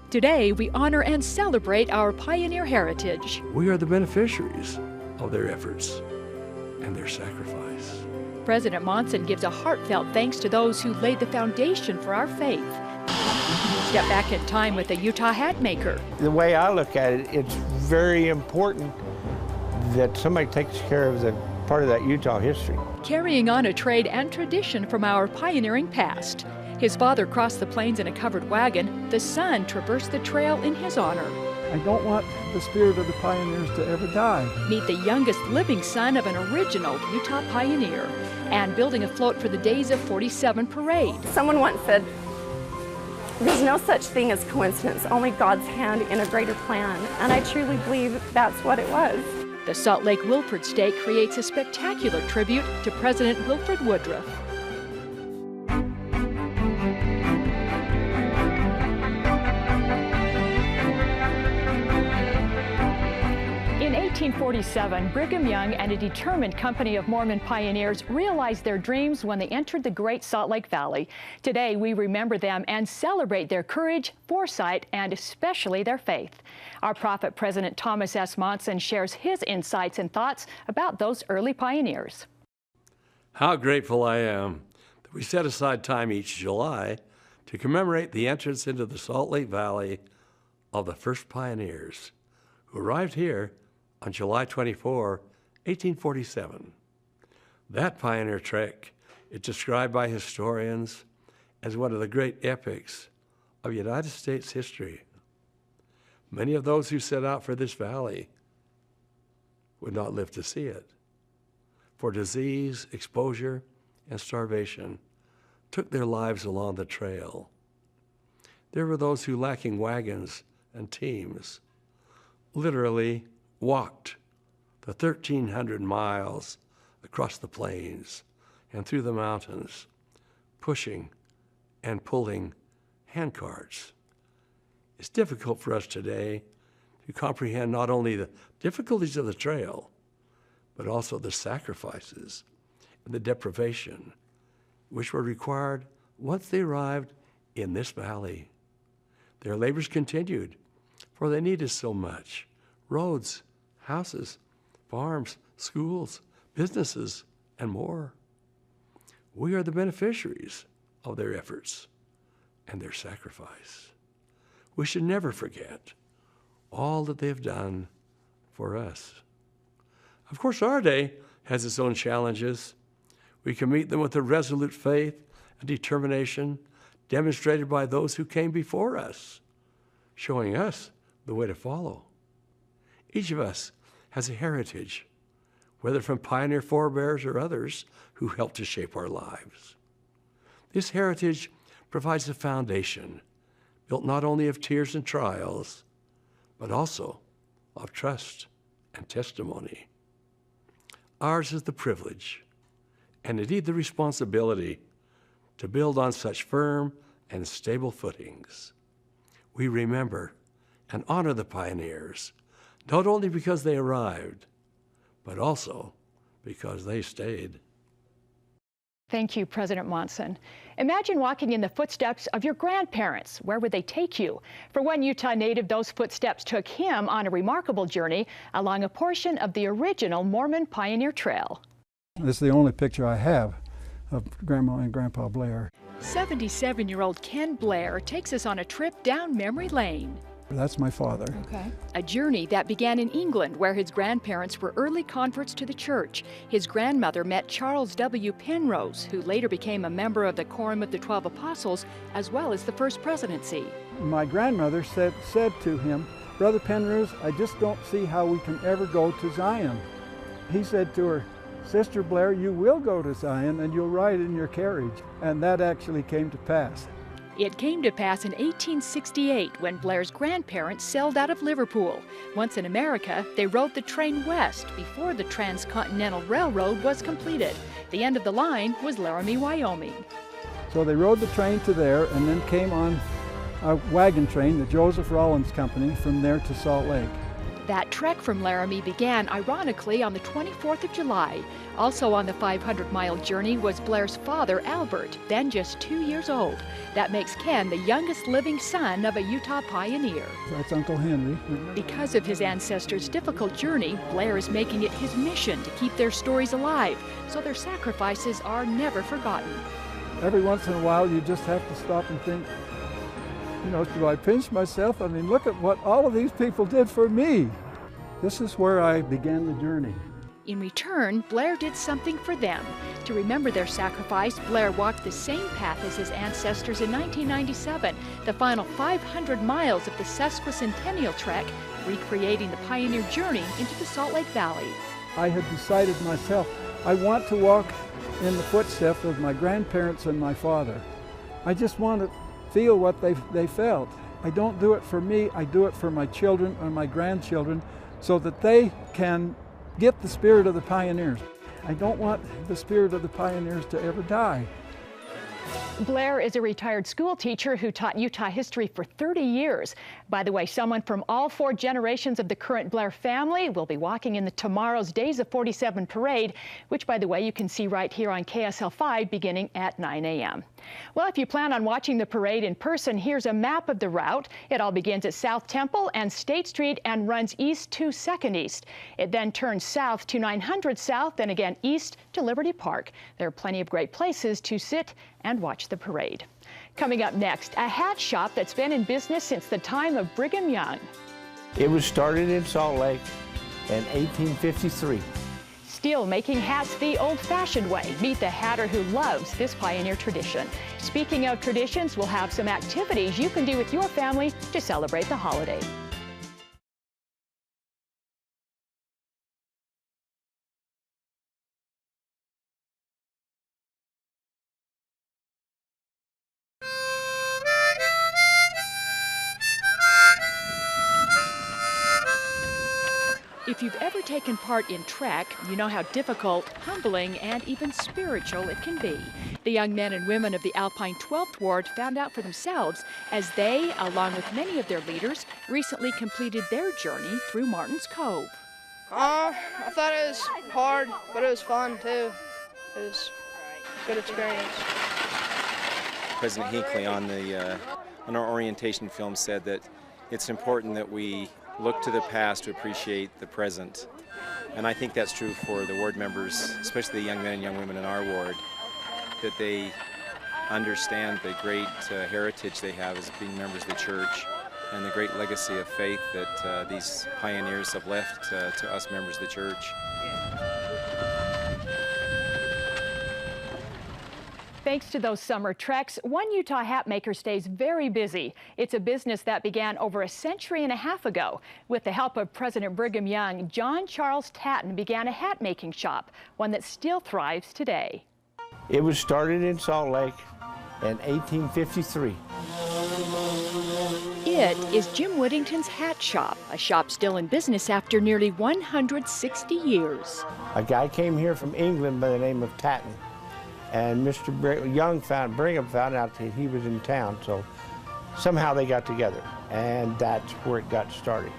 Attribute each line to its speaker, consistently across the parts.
Speaker 1: Today, we honor and celebrate our pioneer heritage.
Speaker 2: We are the beneficiaries of their efforts and their sacrifice.
Speaker 1: President Monson gives a heartfelt thanks to those who laid the foundation for our faith. Step back in time with the Utah hat maker.
Speaker 3: The way I look at it, it's very important that somebody takes care of the part of that Utah history.
Speaker 1: Carrying on a trade and tradition from our pioneering past. His father crossed the plains in a covered wagon. The son traversed the trail in his honor.
Speaker 4: I don't want the spirit of the pioneers to ever die.
Speaker 1: Meet the youngest living son of an original Utah pioneer and building a float for the Days of 47 parade.
Speaker 5: Someone once said, there's no such thing as coincidence, only God's hand in a greater plan. And I truly believe that's what it was.
Speaker 1: The Salt Lake Wilford Stake creates a spectacular tribute to President Wilford Woodruff. In 1847, Brigham Young and a determined company of Mormon pioneers realized their dreams when they entered the Great Salt Lake Valley. Today, we remember them and celebrate their courage, foresight, and especially their faith. Our prophet, President Thomas S. Monson, shares his insights and thoughts about those early pioneers.
Speaker 2: How grateful I am that we set aside time each July to commemorate the entrance into the Salt Lake Valley of the first pioneers who arrived here on July 24, 1847. That pioneer trek is described by historians as one of the great epics of United States history. Many of those who set out for this valley would not live to see it, for disease, exposure, and starvation took their lives along the trail. There were those who, lacking wagons and teams, literally walked the 1,300 miles across the plains and through the mountains, pushing and pulling handcarts. It's difficult for us today to comprehend not only the difficulties of the trail, but also the sacrifices and the deprivation which were required once they arrived in this valley. Their labors continued, for they needed so much: roads, houses, farms, schools, businesses, and more. We are the beneficiaries of their efforts and their sacrifice. We should never forget all that they have done for us. Of course, our day has its own challenges. We can meet them with a resolute faith and determination demonstrated by those who came before us, showing us the way to follow. Each of us has a heritage, whether from pioneer forebears or others who helped to shape our lives. This heritage provides a foundation built not only of tears and trials, but also of trust and testimony. Ours is the privilege, and indeed the responsibility, to build on such firm and stable footings. We remember and honor the pioneers, not only because they arrived, but also because they stayed.
Speaker 1: Thank you, President Monson. Imagine walking in the footsteps of your grandparents. Where would they take you? For one Utah native, those footsteps took him on a remarkable journey along a portion of the original Mormon Pioneer Trail.
Speaker 4: This is the only picture I have of Grandma and Grandpa Blair.
Speaker 1: 77-year-old Ken Blair takes us on a trip down memory lane.
Speaker 4: That's my father.
Speaker 1: Okay. A journey that began in England, where his grandparents were early converts to the church. His grandmother met Charles W. Penrose, who later became a member of the Quorum of the 12 Apostles, as well as the First Presidency.
Speaker 4: My grandmother said to him, "Brother Penrose, I just don't see how we can ever go to Zion." He said to her, "Sister Blair, you will go to Zion and you'll ride in your carriage." And that actually came to pass.
Speaker 1: It came to pass in 1868 when Blair's grandparents sailed out of Liverpool. Once in America, they rode the train west before the Transcontinental Railroad was completed. The end of the line was Laramie, Wyoming.
Speaker 4: So they rode the train to there and then came on a wagon train, the Joseph Rollins Company, from there to Salt Lake.
Speaker 1: That trek from Laramie began, ironically, on the 24th of July. Also on the 500-mile journey was Blair's father, Albert, then just 2 years old. That makes Ken the youngest living son of a Utah pioneer.
Speaker 4: That's Uncle Henry.
Speaker 1: Because of his ancestors' difficult journey, Blair is making it his mission to keep their stories alive, so their sacrifices are never forgotten.
Speaker 4: Every once in a while, you just have to stop and think, you know, do I pinch myself? I mean, look at what all of these people did for me. This is where I began the journey.
Speaker 1: In return, Blair did something for them. To remember their sacrifice, Blair walked the same path as his ancestors in 1997, the final 500 miles of the sesquicentennial trek, recreating the pioneer journey into the Salt Lake Valley.
Speaker 4: I had decided myself, I want to walk in the footsteps of my grandparents and my father. I just want to feel what they felt. I don't do it for me, I do it for my children or my grandchildren so that they can get the spirit of the pioneers. I don't want the spirit of the pioneers to ever die.
Speaker 1: Blair is a retired school teacher who taught Utah history for 30 years. By the way, someone from all 4 generations of the current Blair family will be walking in tomorrow's Days of 47 parade, which, by the way, you can see right here on KSL 5 beginning at 9 a.m. Well, if you plan on watching the parade in person, here's a map of the route. It all begins at South Temple and State Street and runs east to 2nd East. It then turns south to 900 South, then again east to Liberty Park. There are plenty of great places to sit and watch the parade. Coming up next, a hat shop that's been in business since the time of Brigham Young.
Speaker 3: It was started in Salt Lake in 1853.
Speaker 1: Still making hats the old-fashioned way. Meet the hatter who loves this pioneer tradition. Speaking of traditions, we'll have some activities you can do with your family to celebrate the holiday. If you've ever taken part in trek, you know how difficult, humbling, and even spiritual it can be. The young men and women of the Alpine 12th Ward found out for themselves as they, along with many of their leaders, recently completed their journey through Martin's Cove.
Speaker 6: I thought it was hard, but it was fun too. It was a good experience.
Speaker 7: President Hinckley on our orientation film said that it's important that we look to the past to appreciate the present. And I think that's true for the ward members, especially the young men and young women in our ward, that they understand the great heritage they have as being members of the church and the great legacy of faith that these pioneers have left to us members of the church.
Speaker 1: Thanks to those summer treks, one Utah hat maker stays very busy. It's a business that began over a century and a half ago. With the help of President Brigham Young, John Charles Tatton began a hat making shop, one that still thrives today.
Speaker 3: It was started in Salt Lake in 1853.
Speaker 1: It is Jim Whittington's Hat Shop, a shop still in business after nearly 160 years.
Speaker 3: A guy came here from England by the name of Tatton. And Mr. Brigham found out that he was in town, so somehow they got together, and that's where it got started.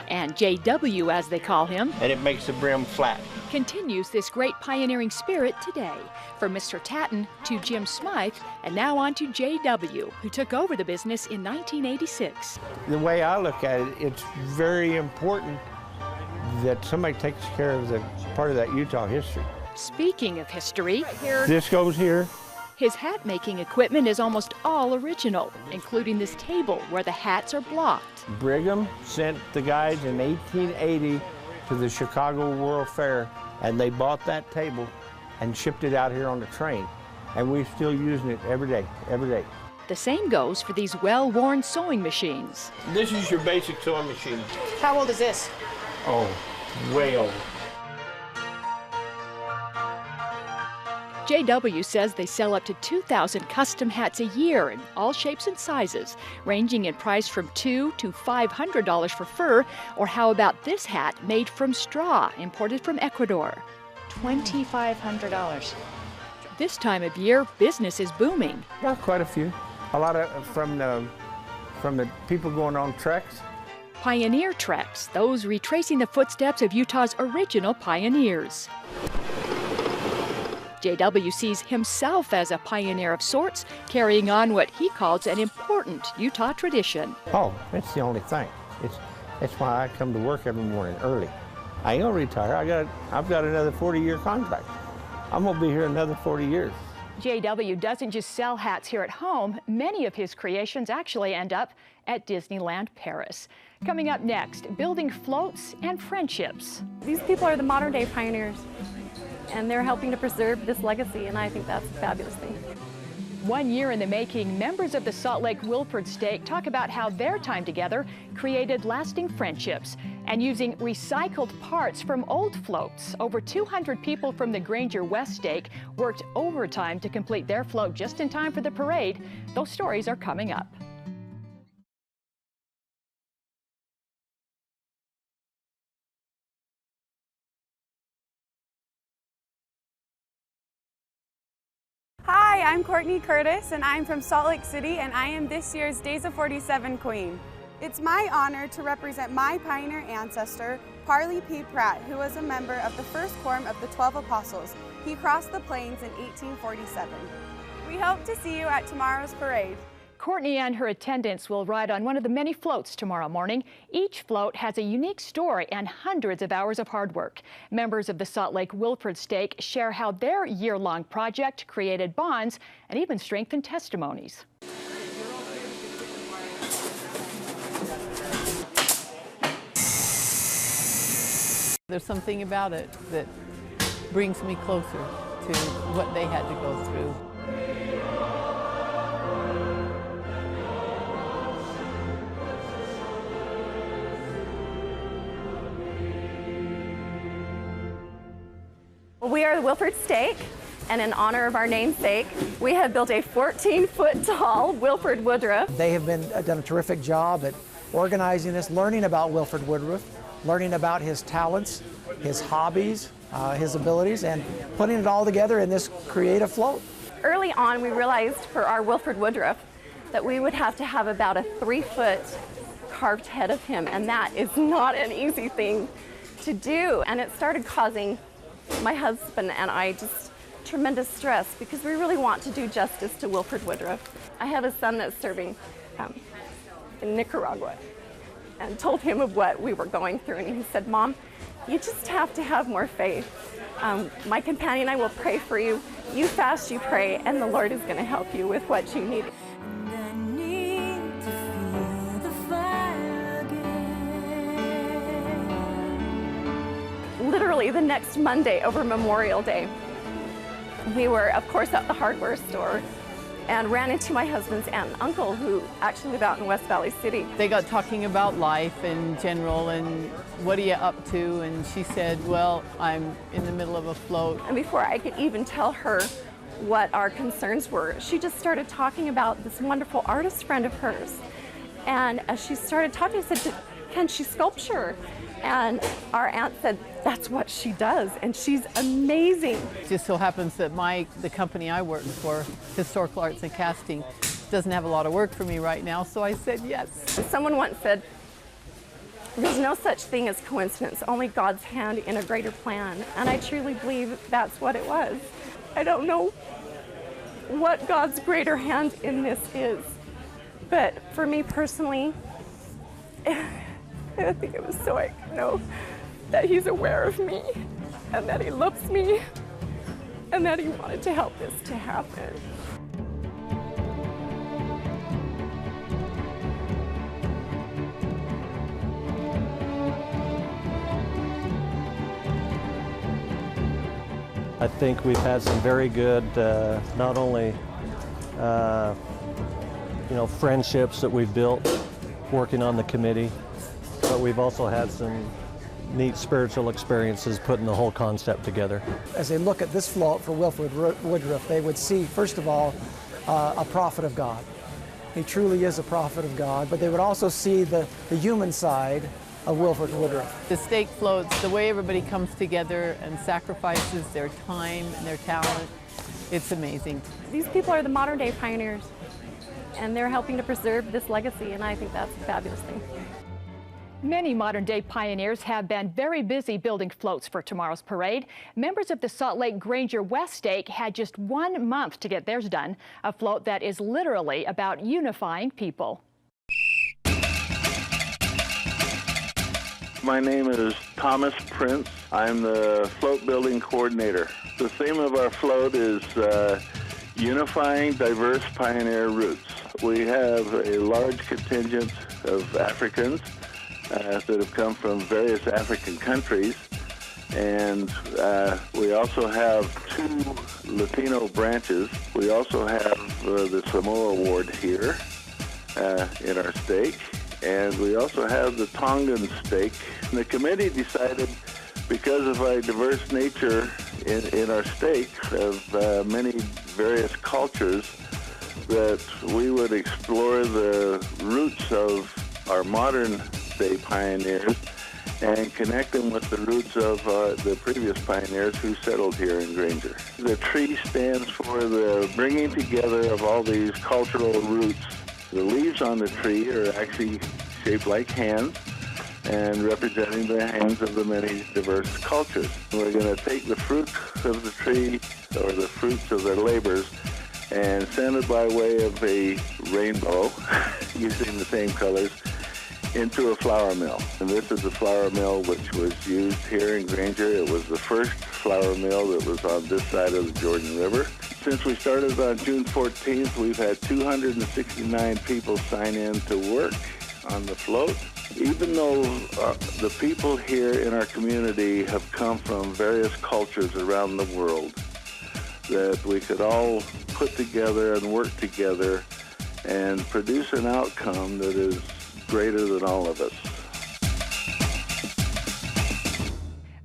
Speaker 1: And JW, as they call him,
Speaker 3: And it makes the brim flat.
Speaker 1: continues this great pioneering spirit today. From Mr. Tatton to Jim Smythe, and now on to JW, who took over the business in 1986.
Speaker 3: The way I look at it, it's very important that somebody takes care of the part of that Utah history.
Speaker 1: Speaking of history,
Speaker 3: This goes here.
Speaker 1: his hat-making equipment is almost all original, including this table where the hats are blocked.
Speaker 3: Brigham sent the guys in 1880 to the Chicago World Fair, and they bought that table and shipped it out here on the train. And we're still using it every day, every day.
Speaker 1: The same goes for these well-worn sewing machines.
Speaker 3: This is your basic sewing machine.
Speaker 6: How old is this?
Speaker 3: Oh, way old.
Speaker 1: JW says they sell up to 2,000 custom hats a year in all shapes and sizes, ranging in price from $200 to $500 for fur, or how about this hat made from straw, imported from Ecuador?
Speaker 8: $2,500.
Speaker 1: This time of year, business is booming.
Speaker 3: Got quite a few. A lot of from the people going on treks.
Speaker 1: Pioneer Treks, those retracing the footsteps of Utah's original pioneers. JW sees himself as a pioneer of sorts, carrying on what he calls an important Utah tradition.
Speaker 3: Oh, it's the only thing. It's why I come to work every morning early. I ain't gonna retire. I've got another 40-year contract. I'm gonna be here another 40 years.
Speaker 1: JW doesn't just sell hats here at home. Many of his creations actually end up at Disneyland Paris. Coming up next, building floats and friendships.
Speaker 5: These people are the modern day pioneers, and they're helping to preserve this legacy, and I think that's a fabulous thing.
Speaker 1: 1 year in the making, members of the Salt Lake Wilford Stake talk about how their time together created lasting friendships and using recycled parts from old floats. Over 200 people from the Granger West Stake worked overtime to complete their float just in time for the parade. Those stories are coming up.
Speaker 8: Hi, I'm Courtney Curtis, and I'm from Salt Lake City, and I am this year's Days of 47 Queen. It's my honor to represent my pioneer ancestor, Parley P. Pratt, who was a member of the first quorum of the 12 Apostles. He crossed the plains in 1847. We hope to see you at tomorrow's parade.
Speaker 1: Courtney and her attendants will ride on one of the many floats tomorrow morning. Each float has a unique story and hundreds of hours of hard work. Members of the Salt Lake Wilford Stake share how their year-long project created bonds and even strengthened testimonies.
Speaker 9: There's something about it that brings me closer to what they had to go through.
Speaker 5: We are the Wilford Stake, and in honor of our namesake, we have built a 14-foot tall Wilford Woodruff.
Speaker 10: They have done a terrific job at organizing this, learning about Wilford Woodruff, learning about his talents, his hobbies, his abilities, and putting it all together in this creative float.
Speaker 5: Early on, we realized for our Wilford Woodruff that we would have to have about a 3-foot carved head of him, and that is not an easy thing to do. And it started causing my husband and I just tremendous stress because we really want to do justice to Wilford Woodruff. I have a son that's serving in Nicaragua, and told him of what we were going through, and he said, "Mom, you just have to have more faith. My companion and I will pray for you. You fast, you pray, and the Lord is going to help you with what you need." Literally the next Monday over Memorial Day, we were, of course, at the hardware store and ran into my husband's aunt and uncle who actually live out in West Valley City.
Speaker 9: They got talking about life in general and what are you up to, and she said, well, I'm in the middle of a float.
Speaker 5: And before I could even tell her what our concerns were, she just started talking about this wonderful artist friend of hers. And as she started talking, I said, "Can she sculpture?" And our aunt said, "That's what she does, and she's amazing."
Speaker 9: It just so happens that the company I work for, Historical Arts and Casting, doesn't have a lot of work for me right now, so I said yes.
Speaker 5: Someone once said, "There's no such thing as coincidence, only God's hand in a greater plan." And I truly believe that's what it was. I don't know what God's greater hand in this is, but for me personally, I think it was so I could know that He's aware of me and that He loves me and that He wanted to help this to happen.
Speaker 11: I think we've had some very good, not only friendships that we've built working on the committee, but we've also had some neat spiritual experiences putting the whole concept together.
Speaker 10: As they look at this float for Wilford Woodruff, they would see, first of all, a prophet of God. He truly is a prophet of God, but they would also see the human side of Wilford Woodruff.
Speaker 9: The stake floats, the way everybody comes together and sacrifices their time and their talent, it's amazing.
Speaker 5: These people are the modern day pioneers, and they're helping to preserve this legacy, and I think that's a fabulous thing.
Speaker 1: Many modern-day pioneers have been very busy building floats for tomorrow's parade. Members of the Salt Lake Granger West Stake had just 1 month to get theirs done, a float that is literally about unifying people.
Speaker 12: My name is Thomas Prince. I'm the float building coordinator. The theme of our float is unifying diverse pioneer roots. We have a large contingent of Africans that have come from various African countries, and we also have 2 Latino branches. We also have the Samoa Ward here in our stake, and we also have the Tongan stake. And the committee decided, because of our diverse nature in our stake of many various cultures, that we would explore the roots of our modern day pioneers and connect them with the roots of the previous pioneers who settled here in Granger. The tree stands for the bringing together of all these cultural roots. The leaves on the tree are actually shaped like hands and representing the hands of the many diverse cultures. We're going to take the fruit of the tree, or the fruits of their labors, and send it by way of a rainbow, using the same colors, into a flour mill. And this is a flour mill which was used here in Granger. It was the first flour mill that was on this side of the Jordan River. Since we started on June 14th, we've had 269 people sign in to work on the float. Even though the people here in our community have come from various cultures around the world, that we could all put together and work together and produce an outcome that is greater than all of us.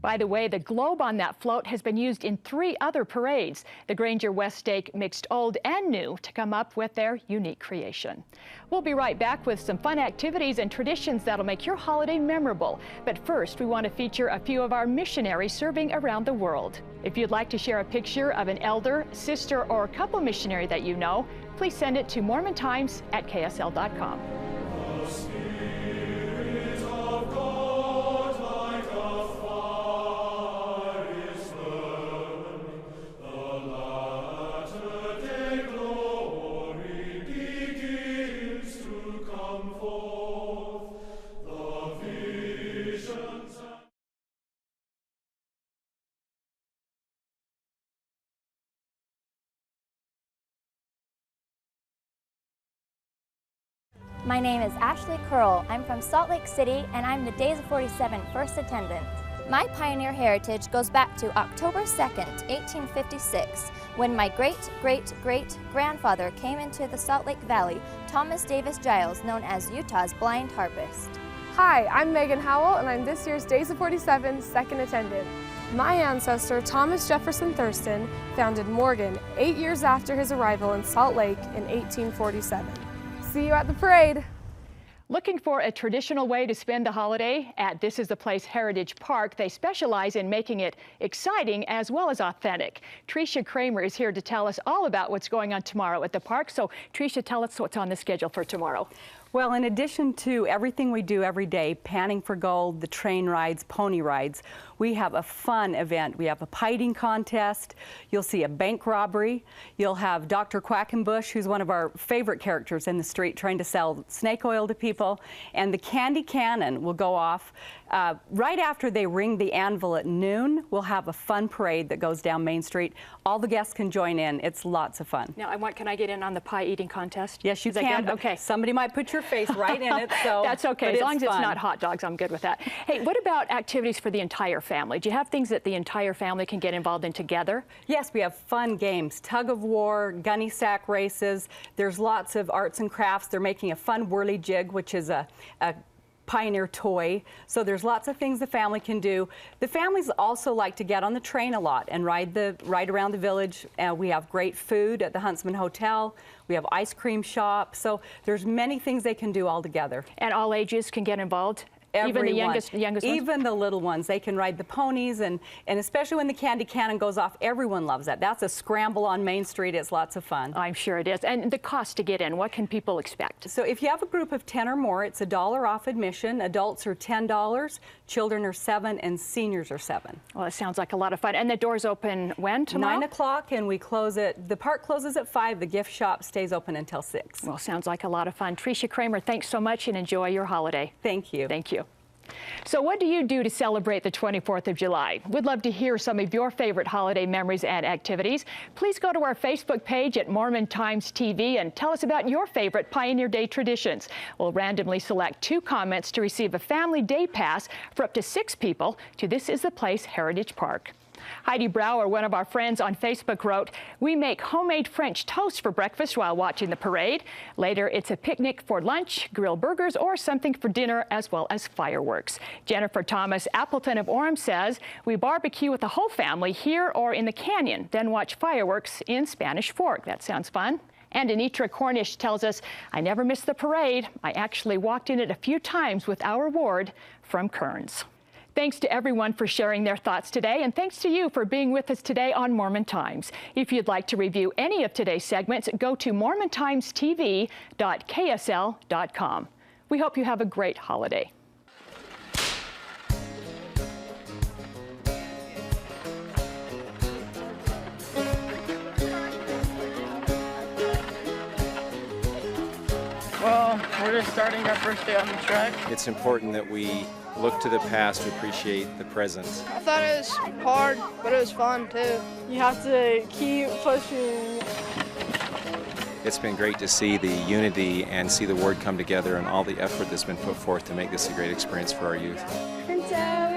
Speaker 1: By the way, the globe on that float has been used in 3 other parades. The Granger West Stake mixed old and new to come up with their unique creation. We'll be right back with some fun activities and traditions that'll make your holiday memorable. But first, we want to feature a few of our missionaries serving around the world. If you'd like to share a picture of an elder, sister, or couple missionary that you know, please send it to mormontimes@ksl.com.
Speaker 13: My name is Ashley Curl. I'm from Salt Lake City, and I'm the Days of 47 first attendant. My pioneer heritage goes back to October 2nd, 1856, when my great-great-great-grandfather came into the Salt Lake Valley, Thomas Davis Giles, known as Utah's blind harpist.
Speaker 14: Hi, I'm Megan Howell, and I'm this year's Days of 47 second attendant. My ancestor, Thomas Jefferson Thurston, founded Morgan 8 years after his arrival in Salt Lake in 1847. See you at the parade.
Speaker 1: Looking for a traditional way to spend the holiday? At This Is the Place Heritage Park, they specialize in making it exciting as well as authentic. Tricia Kramer is here to tell us all about what's going on tomorrow at the park. So, Tricia, tell us what's on the schedule for tomorrow.
Speaker 15: Well, in addition to everything we do every day, panning for gold, the train rides, pony rides, we have a fun event. We have a piting contest. You'll see a bank robbery. You'll have Dr. Quackenbush, who's one of our favorite characters in the street, trying to sell snake oil to people. And the candy cannon will go off right after they ring the anvil at noon. We'll have a fun parade that goes down Main Street. All the guests can join in. It's lots of fun.
Speaker 1: Now, can I get in on the pie eating contest?
Speaker 15: Yes, you can.
Speaker 1: Okay.
Speaker 15: Somebody might put your face right in it, so
Speaker 1: that's okay. As long as it's not hot dogs, I'm good with that. Hey, what about activities for the entire family? Do you have things that the entire family can get involved in together?
Speaker 15: Yes, we have fun games, tug of war, gunny sack races. There's lots of arts and crafts. They're making a fun whirly jig, which is a pioneer toy. So there's lots of things the family can do. The families also like to get on the train a lot and ride around the village. We have great food at the Huntsman Hotel. We have ice cream shop. So there's many things they can do all together.
Speaker 1: And all ages can get involved? Even the
Speaker 15: Everyone.
Speaker 1: youngest ones?
Speaker 15: Even the little ones. They can ride the ponies, and especially when the candy cannon goes off, everyone loves that. That's a scramble on Main Street. It's lots of fun.
Speaker 1: I'm sure it is. And the cost to get in, what can people expect?
Speaker 15: So if you have a group of 10 or more, it's $1 off admission. Adults are $10, children are $7, and seniors are $7.
Speaker 1: Well, it sounds like a lot of fun. And the doors open when tomorrow?
Speaker 15: 9 o'clock, and we close the park closes at 5. The gift shop stays open until 6.
Speaker 1: Well, sounds like a lot of fun. Tricia Kramer, thanks so much and enjoy your holiday.
Speaker 15: Thank you.
Speaker 1: Thank you. So what do you do to celebrate the 24th of July? We'd love to hear some of your favorite holiday memories and activities. Please go to our Facebook page at Mormon Times TV and tell us about your favorite Pioneer Day traditions. We'll randomly select 2 comments to receive a family day pass for up to 6 people to This Is the Place Heritage Park. Heidi Brower, one of our friends on Facebook, wrote, "We make homemade French toast for breakfast while watching the parade. Later, it's a picnic for lunch, grilled burgers, or something for dinner, as well as fireworks." Jennifer Thomas Appleton of Orem says, "We barbecue with the whole family here or in the canyon, then watch fireworks in Spanish Fork." That sounds fun. And Anitra Cornish tells us, "I never miss the parade. I actually walked in it a few times with our ward from Kearns." Thanks to everyone for sharing their thoughts today, and thanks to you for being with us today on Mormon Times. If you'd like to review any of today's segments, go to mormontimestv.ksl.com. We hope you have a great holiday.
Speaker 16: Well, we're just starting our first day on the track.
Speaker 7: It's important that we look to the past to appreciate the present.
Speaker 6: I thought it was hard, but it was fun too.
Speaker 14: You have to keep pushing.
Speaker 7: It's been great to see the unity and see the word come together and all the effort that's been put forth to make this a great experience for our youth.
Speaker 14: Princess!